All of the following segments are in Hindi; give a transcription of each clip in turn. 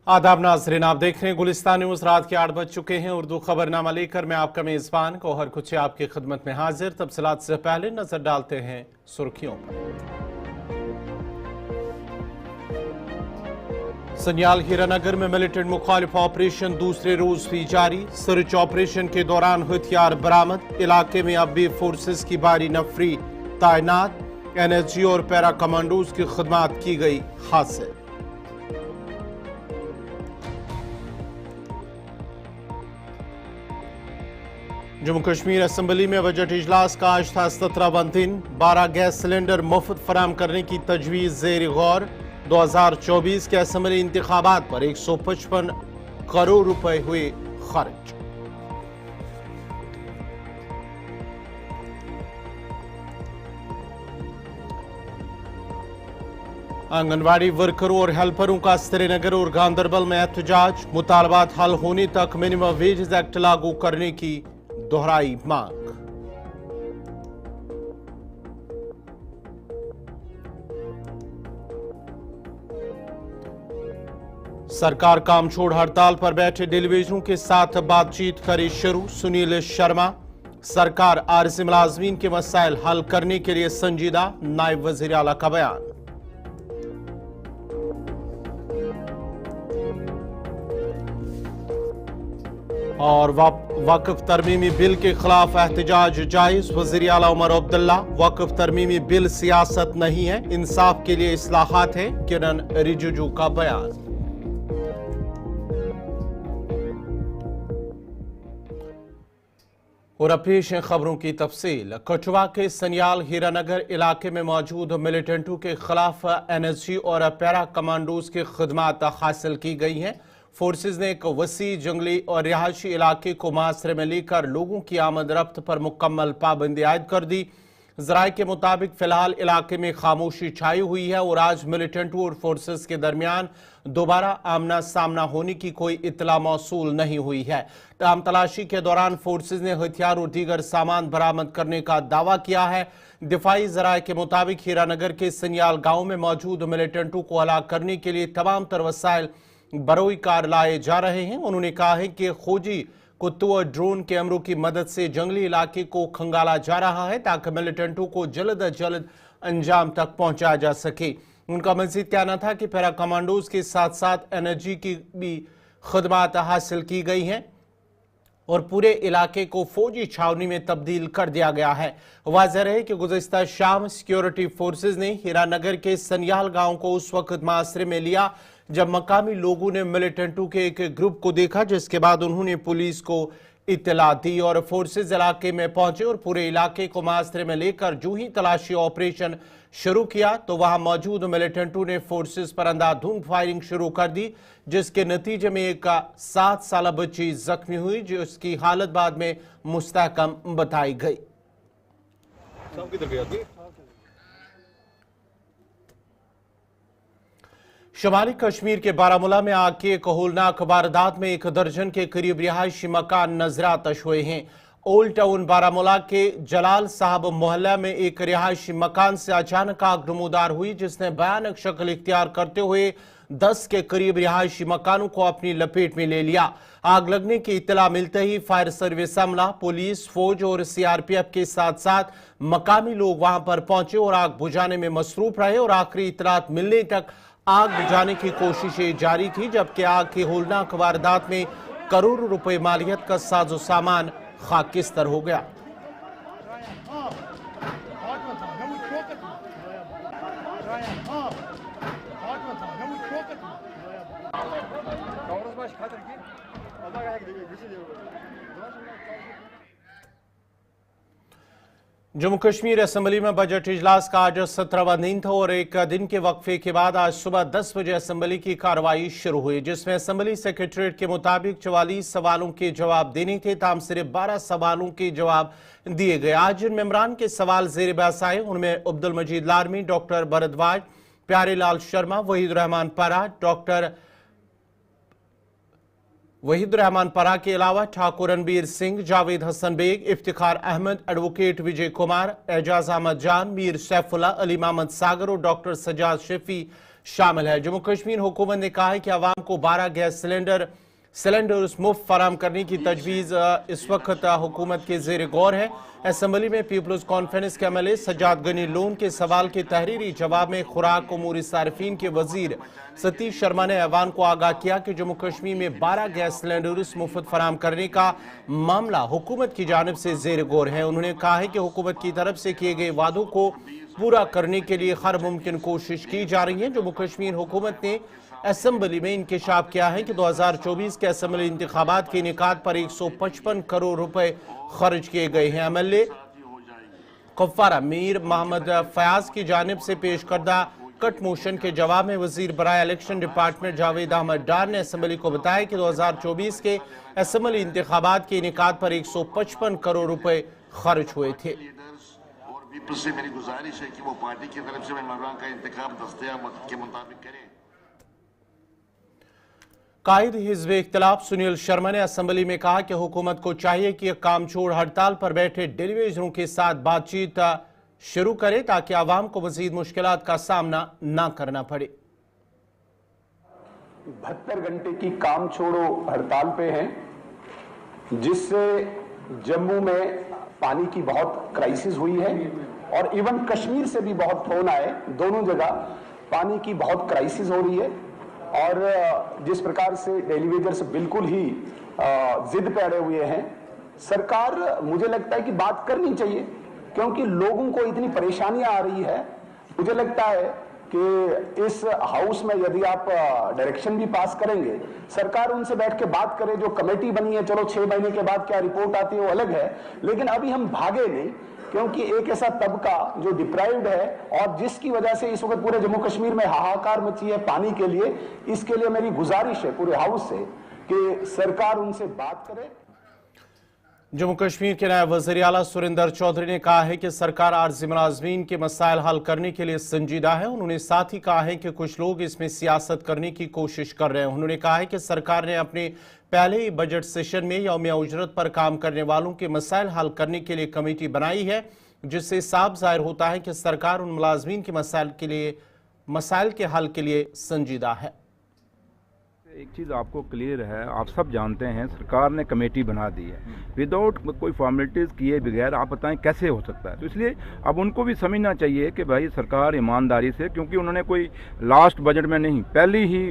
आदाब नाज़रीन, आप देख रहे हैं गुलिस्तान न्यूज़। रात के 8 बज चुके हैं। उर्दू खबरनामा लेकर मैं आपका मेज़बान गौहर कुछ आपकी खिदमत में हाजिर। तफसीलात से पहले नजर डालते हैं सुर्खियों पर। सन्याल हीरानगर में मिलिटेंट मुखालिफ ऑपरेशन दूसरे रोज भी जारी। सर्च ऑपरेशन के दौरान हथियार बरामद। इलाके में अब भी फोर्सेस की भारी नफरी तैनात। एनएसजी और पैरा कमांडोज की खिदमत की गई हासिल। जम्मू कश्मीर असेंबली में बजट इजलास का आज था 17वां दिन। 12 गैस सिलेंडर मुफ्त फराम करने की तजवीज़ ज़ेर गौर। 2024 के असेंबली इंतखाबात पर 155 करोड़ रुपए हुए खर्च। आंगनवाड़ी वर्करों और हेल्परों का श्रीनगर और गांधरबल में एहतजाज। मुतालबात हल होने तक मिनिमम वेजेस एक्ट लागू करने की दोहराई मांग। सरकार काम छोड़ हड़ताल पर बैठे डेलीवेटरों के साथ बातचीत करे शुरू। सुनील शर्मा। सरकार आरजी मुलाजमीन के मसाइल हल करने के लिए संजीदा। नायब वजीर आला का बयान। और वक्फ तरमीमी बिल के खिलाफ एहतजाज जायज। वज़ीर आला उमर अब्दुल्ला। वक्फ तरमीमी बिल सियासत नहीं है, इंसाफ के लिए इस्लाहात है। किरण रिजिजू का बयान। और अब पेश है खबरों की तफसील। कठुआ के सन्याल हीरानगर इलाके में मौजूद मिलिटेंटों के खिलाफ एनएसजी और पैरा कमांडोज की खिदमत हासिल की गई हैं। फोर्सेज ने एक वसी जंगली और रिहायशी इलाके को मुहासरे में लेकर लोगों की आमद रफ्त पर मुकम्मल पाबंदी आयद कर दी। जराये के मुताबिक फिलहाल इलाके में खामोशी छाई हुई है और आज मिलिटेंटों और फोर्सेज के दरमियान दोबारा आमना सामना होने की कोई इतला मौसूल नहीं हुई है। ताम तलाशी के दौरान फोर्सेज ने हथियार और दीगर सामान बरामद करने का दावा किया है। दिफाई जराये के मुताबिक हीरानगर के सन्याल गांव में मौजूद मिलिटेंटों को हलाक करने के लिए तमाम तर वसाइल बरोई कार लाए जा रहे हैं। उन्होंने कहा है कि खोजी कुत्तों और ड्रोन कैमरों की मदद से जंगली इलाके को खंगाला जा रहा है ताकि मिलिटेंटों को जल्द अज जल्द अंजाम तक पहुंचाया जा सके। उनका मजीद कहना था कि पैरा कमांडोज के साथ साथ एनर्जी की भी खदमात हासिल की गई हैं और पूरे इलाके को फौजी छावनी में तब्दील कर दिया गया है। वाज़ेह है कि गुज़िश्ता शाम सिक्योरिटी फोर्सेज ने हीरानगर के सन्याल गांव को उस वक्त मुहासरे में लिया जब मकामी लोगों ने मिलिटेंटों के एक ग्रुप को देखा, जिसके बाद उन्होंने पुलिस को इत्तला दी और फोर्सेज इलाके में पहुंचे और पूरे इलाके को मुहासरे में लेकर जो ही तलाशी ऑपरेशन शुरू किया तो वहां मौजूद मिलिटेंटों ने फोर्सेज पर अंधाधुंध फायरिंग शुरू कर दी, जिसके नतीजे में एक 7 साल बच्ची जख्मी हुई, जिसकी हालत बाद में मुस्तहकम बताई गई। शुमाली कश्मीर के बारामूला में आग की एक होलनाक वारदात में 1 दर्जन के करीब रिहायशी मकान नजरातश हुए हैं। ओल्ड टाउन बारामूला के जलाल साहब मोहल्ला में एक रिहायशी मकान से अचानक आग नमूदार हुई, जिसने भयानक शक्ल इख्तियार करते हुए 10 के करीब रिहायशी मकानों को अपनी लपेट में ले लिया। आग लगने की इत्तला मिलते ही फायर सर्विस अमला, पुलिस, फौज और सीआरपीएफ के साथ साथ मकामी लोग वहां पर पहुंचे और आग बुझाने में मसरूफ रहे और आखिरी इत्तलात मिलने तक आग बुझाने की कोशिशें जारी थी, जबकि आग की होलनाक वारदात में करोड़ों रुपए मालियत का साजो सामान खाकिस्तर हो गया। जम्मू कश्मीर असेंबली में बजट इजलास का आज 17वां दिन था और एक दिन के वक्फे के बाद आज सुबह 10 बजे असेंबली की कार्रवाई शुरू हुई, जिसमें असेंबली सेक्रेटरीट के मुताबिक 44 सवालों के जवाब देने थे। ताम सिर्फ 12 सवालों के जवाब दिए गए। आज जिन मेंबरान के सवाल जेर बहस आए उनमें अब्दुल मजीद लारमी, डॉक्टर भरद्वाज, प्यारे लाल शर्मा, वहीद रहमान परा, डॉक्टर वहीद रहमान परा के अलावा ठाकुर रणबीर सिंह, जावेद हसन बेग, इफ्तिखार अहमद, एडवोकेट विजय कुमार, एजाज अहमद जान, मीर सैफुल्ला, अली मोहम्मद सागर और डॉक्टर सजाद शफी शामिल है। जम्मू कश्मीर हुकूमत ने कहा है कि अवाम को 12 गैस सिलेंडर मुफ्त फराम करने की तजवीज़ इस वक्त हुकूमत के ज़ेर गौर है। असम्बली में पीपल्स कॉन्फ्रेंस के MLA सज्जाद गनी लोन के सवाल के तहरीरी जवाब में खुराक उमूरी सार्फिन के वजीर सतीश शर्मा ने ऐवान को आगाह किया कि जम्मू कश्मीर में 12 गैस सिलेंडर मुफ्त फराम करने का मामला हुकूमत की जानिब से ज़ेर गौर है। उन्होंने कहा है कि हुकूमत की तरफ से किए गए वादों को पूरा करने के लिए हर मुमकिन कोशिश की जा रही है। जम्मू कश्मीर हुकूमत ने असम्बली में इंकशाफ किया है कि 2024 के असम्बली इंतखाबात के इनेकाद पर 155 करोड़ रुपए खर्च किए गए हैं। MLA कुपवारा मीर मोहम्मद फयाज की जानिब से पेश करदा कट मोशन के जवाब में वजीर बराए इलेक्शन डिपार्टमेंट जावेद अहमद डार ने असम्बली को बताया कि 2024 के असम्बली इंतखाबात के इनेकाद पर 155 करोड़ रुपए खर्च हुए थे। से मेरी गुजारिश है कि वो पार्टी की तरफ से मेंबरान का इंतखाब दस्तयाब वक्त के मुताबिक करें। कायद हिज़्ब इख्तिलाफ सुनील शर्मा ने असम्बली में कहा कि हुकूमत को चाहिए कि काम छोड़ हड़ताल पर बैठे डेलीवेजरों के साथ बातचीत शुरू करे ताकि आवाम को मजीद मुश्किलात का सामना न करना पड़े। 72 घंटे की काम छोड़ो हड़ताल पे हैं, जिससे जम्मू में पानी की बहुत क्राइसिस हुई है और इवन कश्मीर से भी बहुत फोन आए। दोनों जगह पानी की बहुत क्राइसिस हो रही है और जिस प्रकार से डेलीवेजर्स बिल्कुल ही जिद पे अड़े हुए हैं, सरकार मुझे लगता है कि बात करनी चाहिए क्योंकि लोगों को इतनी परेशानियां आ रही है। मुझे लगता है कि इस हाउस में यदि आप डायरेक्शन भी पास करेंगे, सरकार उनसे बैठ के बात करे। जो कमेटी बनी है, चलो 6 महीने के बाद क्या रिपोर्ट आती है वो अलग है, लेकिन अभी हम भागे नहीं क्योंकि एक ऐसा तबका जो डिप्राइव्ड है और जिसकी वजह से इस वक्त पूरे जम्मू कश्मीर में हाहाकार मची है पानी के लिए। इसके लिए मेरी गुजारिश है पूरे हाउस से कि सरकार उनसे बात करे। जम्मू कश्मीर के नायब वज़ीर आला सुरेंद्र चौधरी ने कहा है कि सरकार आर्ज़ी मुलाज़मीन के मसाइल हल करने के लिए संजीदा है। उन्होंने साथ ही कहा है कि कुछ लोग इसमें सियासत करने की कोशिश कर रहे हैं। उन्होंने कहा है कि सरकार ने अपने पहले ही बजट सेशन में यौमिया उजरत पर काम करने वालों के मसाइल हल करने के लिए कमेटी बनाई है, जिससे साफ जाहिर होता है कि सरकार उन मुलाज़मीन के मसाइल के हल के लिए संजीदा है। एक चीज़ आपको क्लियर है, आप सब जानते हैं सरकार ने कमेटी बना दी है विदाउट कोई फॉर्मेलिटीज़ किए बगैर। आप बताएं कैसे हो सकता है? तो इसलिए अब उनको भी समझना चाहिए कि भाई सरकार ईमानदारी से, क्योंकि उन्होंने कोई लास्ट बजट में नहीं, पहले ही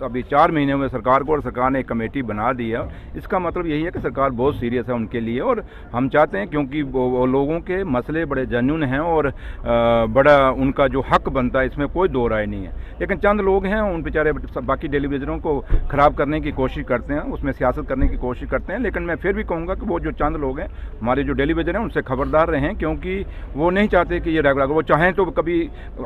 अभी 4 महीने हुए सरकार को और सरकार ने एक कमेटी बना दी है। इसका मतलब यही है कि सरकार बहुत सीरियस है उनके लिए और हम चाहते हैं, क्योंकि वो लोगों के मसले बड़े जेन्युइन हैं और बड़ा उनका जो हक बनता है इसमें कोई दो राय नहीं है। लेकिन चंद लोग हैं उन बेचारे बाकी डेलीवेजरों को खराब करने की कोशिश करते हैं, उसमें सियासत करने की कोशिश करते हैं। लेकिन मैं फिर भी कहूँगा कि वो जो चंद लोग हैं हमारे जो डेलीवेजर हैं उनसे खबरदार रहें, क्योंकि वो नहीं चाहते कि ये रेगुलर, वो चाहें तो कभी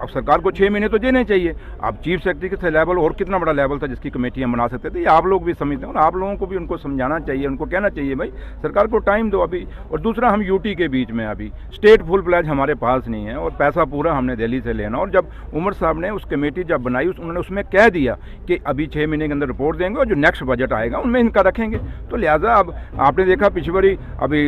सरकार को 6 महीने तो देने चाहिए। अब चीफ सेक्रेटरी के लेवल और कितना बड़ा लेवल था जिसकी कमेटियाँ बना सकते थे, ये आप लोग भी समझते हैं और आप लोगों को भी उनको समझाना चाहिए, उनको कहना चाहिए भाई सरकार को टाइम दो अभी। और दूसरा, हम यूटी के बीच में अभी स्टेट फुल फ्लैज हमारे पास नहीं है और पैसा पूरा हमने दिल्ली से लेना। और जब उमर साहब ने उस कमेटी जब बनाई उन्होंने उसमें कह दिया कि अभी 6 महीने के अंदर रिपोर्ट देंगे और जो नेक्स्ट बजट आएगा उनमें इनका रखेंगे। तो लिहाजा अब आपने देखा पिछली बारी अभी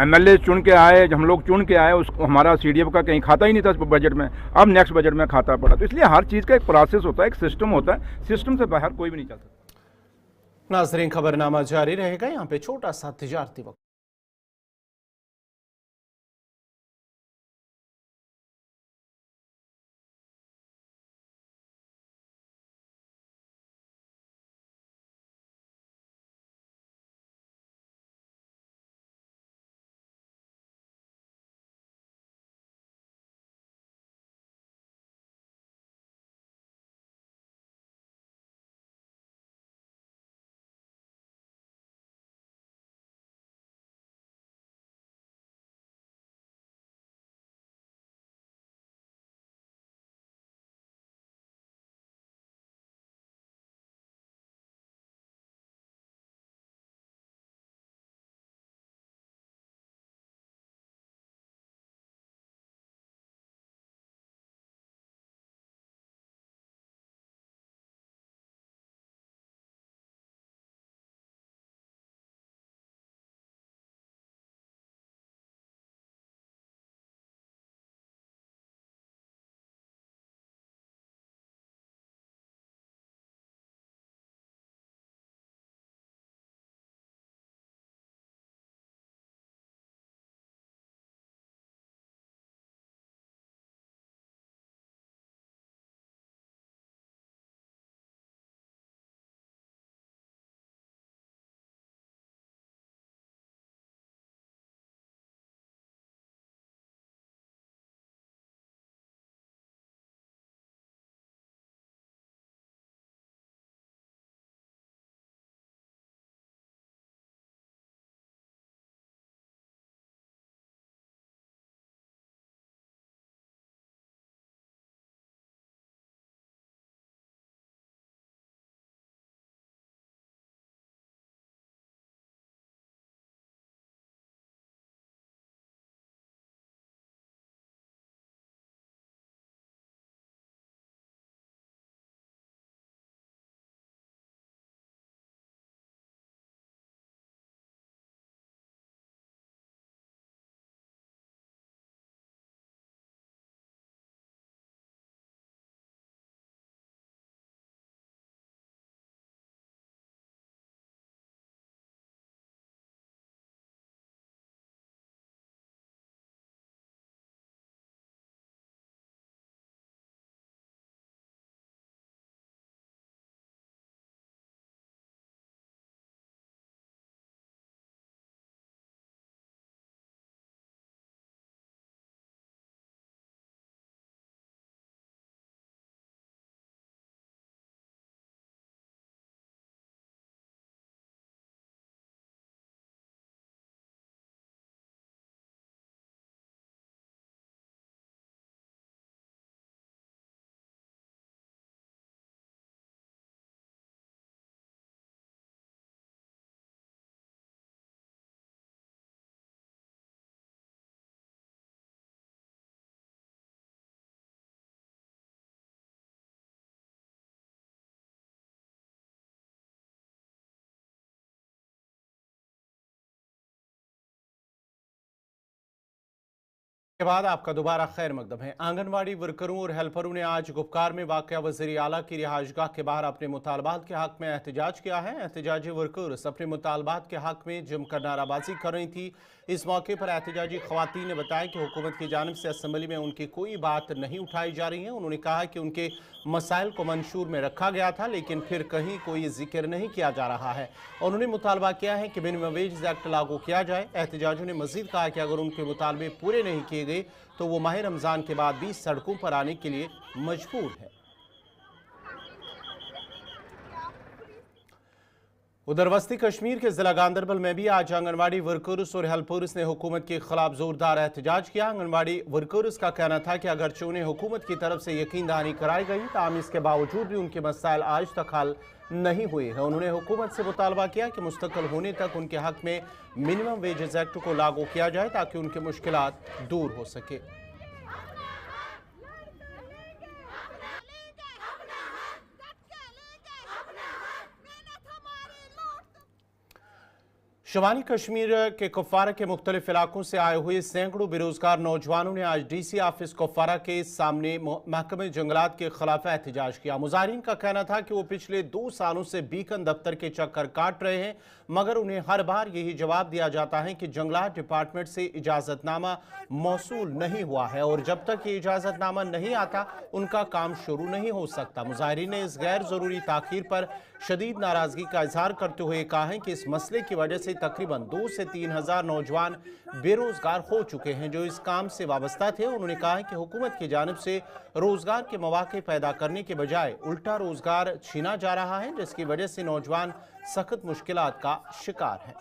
MLA चुन के आए, हम लोग चुन के आए, उसको हमारा CDF का कहीं खाता ही नहीं था बजट में, अब नेक्स्ट बजट में खाता पड़ा। तो इसलिए हर चीज़ का एक प्रोसेस होता है, एक सिस्टम होता है, सिस्टम से बाहर कोई भी नहीं चल सकता। नाज़रीन, खबरनामा जारी रहेगा। यहाँ पे छोटा सा तिजारती वक्त। के बाद आपका दोबारा खैर मकदम है। आंगनवाड़ी वर्करों और हेल्परों ने आज गुपकार में वाक़या वज़ीर आला की रिहाइशगाह के बाहर अपने मुतालबात के हक में एहतजाज किया है। एहतजाजी वर्कर्स अपने मुतालबात के हक में जमकर नाराबाजी कर रही थी। इस मौके पर एहतजाजी खवातीन ने बताया कि हुकूमत की जानिब से असम्बली में उनकी कोई बात नहीं उठाई जा रही है। उन्होंने कहा कि उनके मसाइल को मंशूर में रखा गया था, लेकिन फिर कहीं कोई जिक्र नहीं किया जा रहा है। उन्होंने मुतालबा किया है कि मिनिमम वेज एक्ट लागू किया जाए। एहतजाजियों ने मजीद कहा कि अगर उनके मुतालबे पूरे नहीं किए गए तो वो माह रमज़ान के बाद भी सड़कों पर आने के लिए मजबूर है। उधर वस्ती कश्मीर के जिला गांदरबल में भी आज आंगनवाड़ी वर्कर्स और हेल्पर्स ने हुकूमत के खिलाफ जोरदार एहतजाज किया। आंगनवाड़ी वर्कर्स का कहना था कि अगरचे उन्हें हुकूमत की तरफ से यकीन दहानी कराई गई, ताहम इसके बावजूद भी उनके मसाइल आज तक हल नहीं हुए हैं। उन्होंने हुकूमत से मुतालबा किया कि मुस्तकिल होने तक उनके हक में मिनिमम वेजेस एक्ट को लागू किया जाए ताकि उनकी मुश्किलात दूर हो सके। शुमाली कश्मीर के कुपवारा के मुख्तलिफ इलाकों से आए हुए सैकड़ों बेरोजगार नौजवानों ने आज DC ऑफिस कुपवारा के सामने महकमे जंगलात के खिलाफ एहतजाज किया। मुजाहिरीन का कहना था कि वो पिछले 2 सालों से बीकन दफ्तर के चक्कर काट रहे हैं, मगर उन्हें हर बार यही जवाब दिया जाता है कि जंगलात डिपार्टमेंट से इजाजतनामा मौसूल नहीं हुआ है और जब तक ये इजाजतनामा नहीं आता उनका काम शुरू नहीं हो सकता। मुजाहिरीन ने इस गैर जरूरी ताखीर पर शदीद नाराजगी का इजहार करते हुए कहा है कि इस मसले की वजह से तकरीबन 2 से 3 हज़ार नौजवान बेरोजगार हो चुके हैं जो इस काम से वाबस्ता थे। उन्होंने कहा है कि हुकूमत की जानिब से रोजगार के मौके पैदा करने के बजाय उल्टा रोजगार छीना जा रहा है, जिसकी वजह से नौजवान सख्त मुश्किलात का शिकार हैं।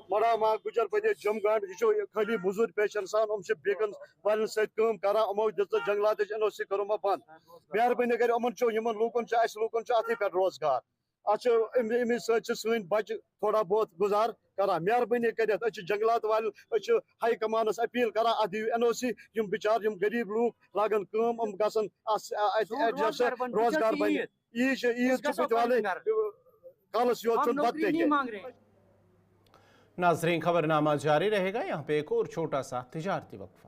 मड़ामा गुजर पदे जमगांड यह खाली मजूर पेशन सान बेकन वालन सम करो जंगलात NOC करो बंद। मेहरबानी कर लूकन अथ पे रोजगार अमे सन बच्चे थोड़ा बहुत गुजार करान। मेहरबानी कर जंगलात वाल हाई कमानस अपील करान अ दिव NOC बिचार गरीब लूक लागन कम गसन रोजगार बन। ईद वाले कलस नाजरीन खबरनामा जारी रहेगा। यहाँ पे एक और छोटा सा तिजारती वक्फा।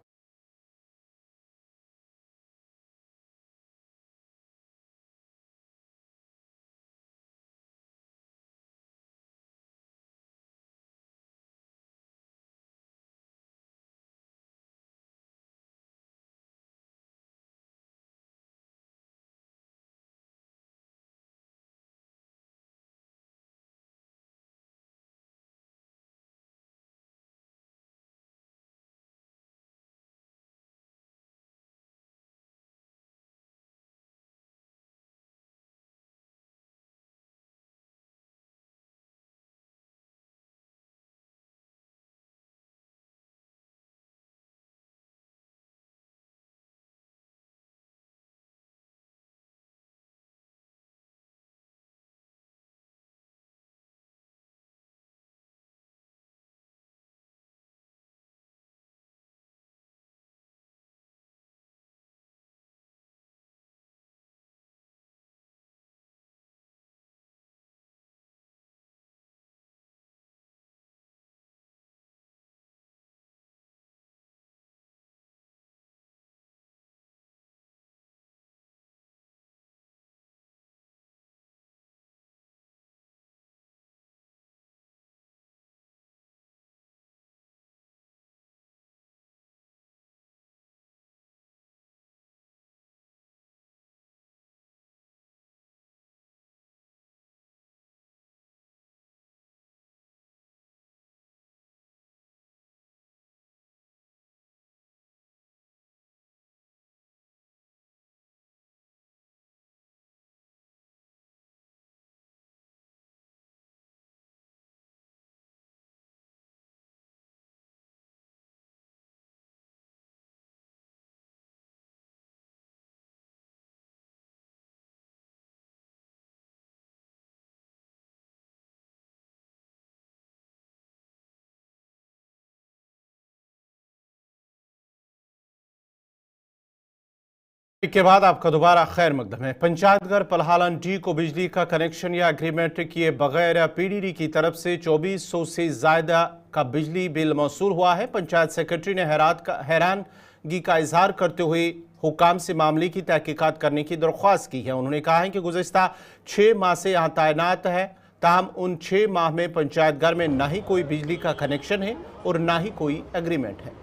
के बाद आपका दोबारा खैर मकदम है। पंचायत घर पलहालन डी को बिजली का कनेक्शन या एग्रीमेंट किए बगैर पीडीडी की तरफ से 2400 से ज्यादा का बिजली बिल मौसूल हुआ है। पंचायत सेक्रेटरी ने हैरानगी का इजहार करते हुए हुकाम से मामले की तहकीकात करने की दरख्वास्त की है। उन्होंने कहा है कि गुज़िश्ता 6 माह से यहाँ तैनात है, ताहम उन 6 माह में पंचायत घर में ना ही कोई बिजली का कनेक्शन है और ना ही कोई एग्रीमेंट है।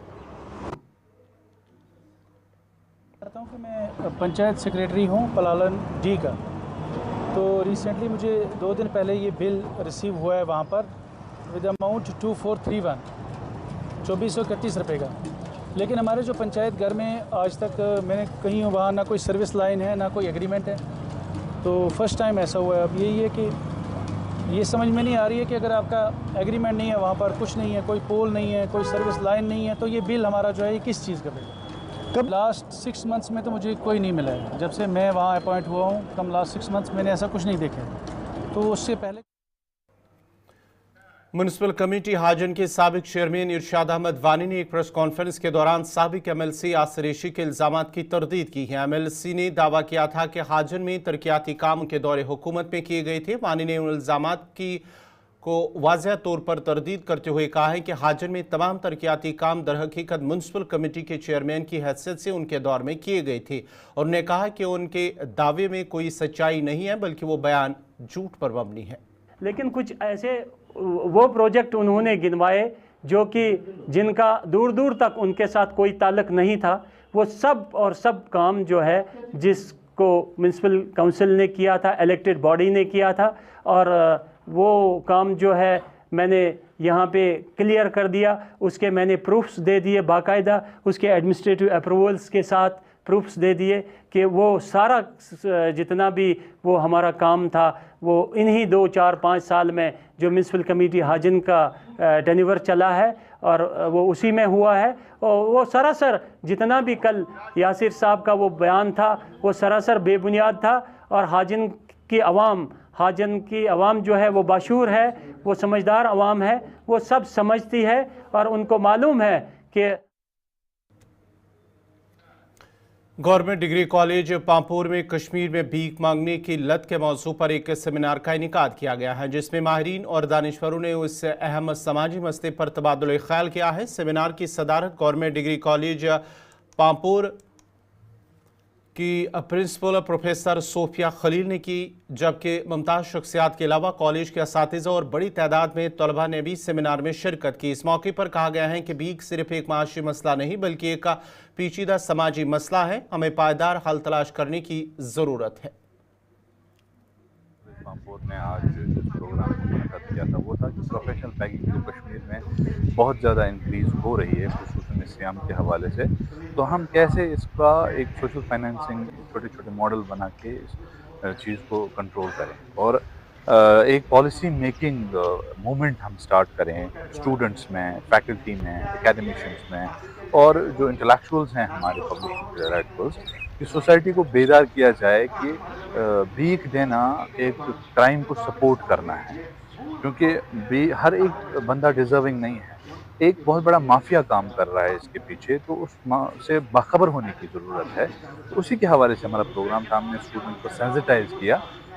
करता हूँ कि मैं पंचायत सेक्रेटरी हूँ पलालन डी का। तो रिसेंटली मुझे 2 दिन पहले ये बिल रिसीव हुआ है वहाँ पर विद अमाउंट 2431 2431 रुपये का। लेकिन हमारे जो पंचायत घर में आज तक मैंने कहीं वहाँ ना कोई सर्विस लाइन है ना कोई एग्रीमेंट है। तो फर्स्ट टाइम ऐसा हुआ है। अब यही है कि ये समझ में नहीं आ रही है कि अगर आपका एग्रीमेंट नहीं है, वहाँ पर कुछ नहीं है, कोई पोल नहीं है, कोई सर्विस लाइन नहीं है, तो ये बिल हमारा जो है ये किस चीज़ का बिल है। कब लास्ट 6 मंथ्स में तो मुझे कोई नहीं मिला है। जब से मैं वहाँ अपॉइंट हुआ हूँ कम लास्ट 6 मंथ्स मैंने ऐसा कुछ नहीं देखा है। तो उससे पहले म्युनिसिपल कमेटी हाजन के साबिक चेयरमैन इरशाद अहमद वानी ने एक प्रेस कॉन्फ्रेंस के दौरान साबिक एमएलसी यासिर रेशी के इल्जामात की तरदीद की है। एमएलसी ने दावा किया था कि हाजन में तरक्याती काम के दौरे हुकूमत में किए गए थे। वानी ने उन इल्जामात को वाज़ह तौर पर तरदीद करते हुए कहा है कि हाजन में तमाम तरक्याती काम दरहकीकत म्युनिसिपल कमेटी के चेयरमैन की हैसियत से उनके दौर में किए गए थे। उन्होंने कहा कि उनके दावे में कोई सच्चाई नहीं है, बल्कि वो बयान झूठ पर मबनी है। लेकिन कुछ ऐसे वो प्रोजेक्ट उन्होंने गिनवाए जो कि जिनका दूर दूर तक उनके साथ कोई ताल्लुक नहीं था। वो सब काम जो है जिसको म्युनिसिपल काउंसिल ने किया था, इलेक्टेड बॉडी ने किया था, और वो काम जो है मैंने यहाँ पे क्लियर कर दिया। उसके मैंने प्रूफ्स दे दिए बाकायदा, उसके एडमिनिस्ट्रेटिव अप्रूवल्स के साथ प्रूफ्स दे दिए कि वो सारा जितना भी वो हमारा काम था वो इन्हीं 2, 4, 5 साल में जो म्युनिसिपल कमेटी हाजन का टेन्योर चला है और वो उसी में हुआ है। और वो सरासर जितना भी कल यासिर साहब का वो बयान था वो सरासर बेबुनियाद था। और हाजन की आवाम जो है वो बाशूर है, वो समझदार आवाम है, वो सब समझती है और उनको मालूम है कि गवर्नमेंट डिग्री कॉलेज पांपोर में कश्मीर में भीख मांगने की लत के मौजू पर एक सेमिनार का इनेकाद किया गया है, जिसमें माहिरीन और दानिश्वरों ने उस अहम समाजी मसले पर तबादुल ख्याल किया है। सेमिनार की सदारत गवर्नमेंट डिग्री कॉलेज पांपोर की प्रिंसिपल प्रोफेसर सोफिया खलील ने की, जबकि मुमताज़ शख्सियात के अलावा कॉलेज के असातिज़ा और बड़ी तादाद में तलबा ने भी सेमिनार में शिरकत की। इस मौके पर कहा गया है कि भीख सिर्फ एक माशी मसला नहीं बल्कि एक पेचीदा समाजी मसला है, हमें पायदार हल तलाश करने की ज़रूरत है। पांपोर ने आज जिस प्रोग्राम को मुनक़द किया था वो था कि प्रोफेशनल बैगिंग जो कश्मीर में बहुत ज़्यादा इंक्रीज़ हो रही है खुसूसन सियाम के हवाले से, तो हम कैसे इसका एक सोशल फाइनेंसिंग छोटे छोटे मॉडल बना के इस चीज़ को कंट्रोल करें और एक पॉलिसी मेकिंग मूवमेंट हम स्टार्ट करें स्टूडेंट्स में, फैकल्टी में, एकेडमिशियंस में और जो इंटेलेक्चुअल्स हैं हमारे पब्लिक इंटेलेक्चुअल्स कि सोसाइटी को बेदार किया जाए कि भीख देना एक क्राइम को सपोर्ट करना है, क्योंकि हर एक बंदा डिजर्विंग नहीं है। एक बहुत बड़ा माफिया काम कर रहा है इसके पीछे, तो उस से बाखबर होने की ज़रूरत है। तो उसी के हवाले से हमारा प्रोग्राम था। हमने स्टूडेंट को सेंसिटाइज किया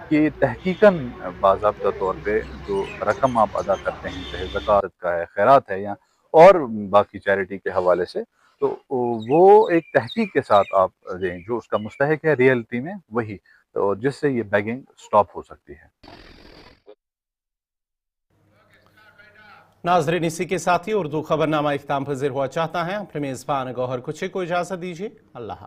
कि तहकीकन बाज़ाब्ता तौर पे जो रकम आप अदा करते हैं, चाहे ज़कात का है, खैरात है या और बाकी चैरिटी के हवाले से, तो वो एक तहकीक के साथ आप दें जो उसका मुस्तहिक है रियलिटी में वही, तो जिससे ये बैगिंग स्टॉप हो सकती है। नाज़रीन, इसी के साथ ही उर्दू खबरनामा इख्तिताम पज़ीर हुआ चाहता है। अपने मेज़बान गौहर कुछे को इजाज़त दीजिए। अल्लाह।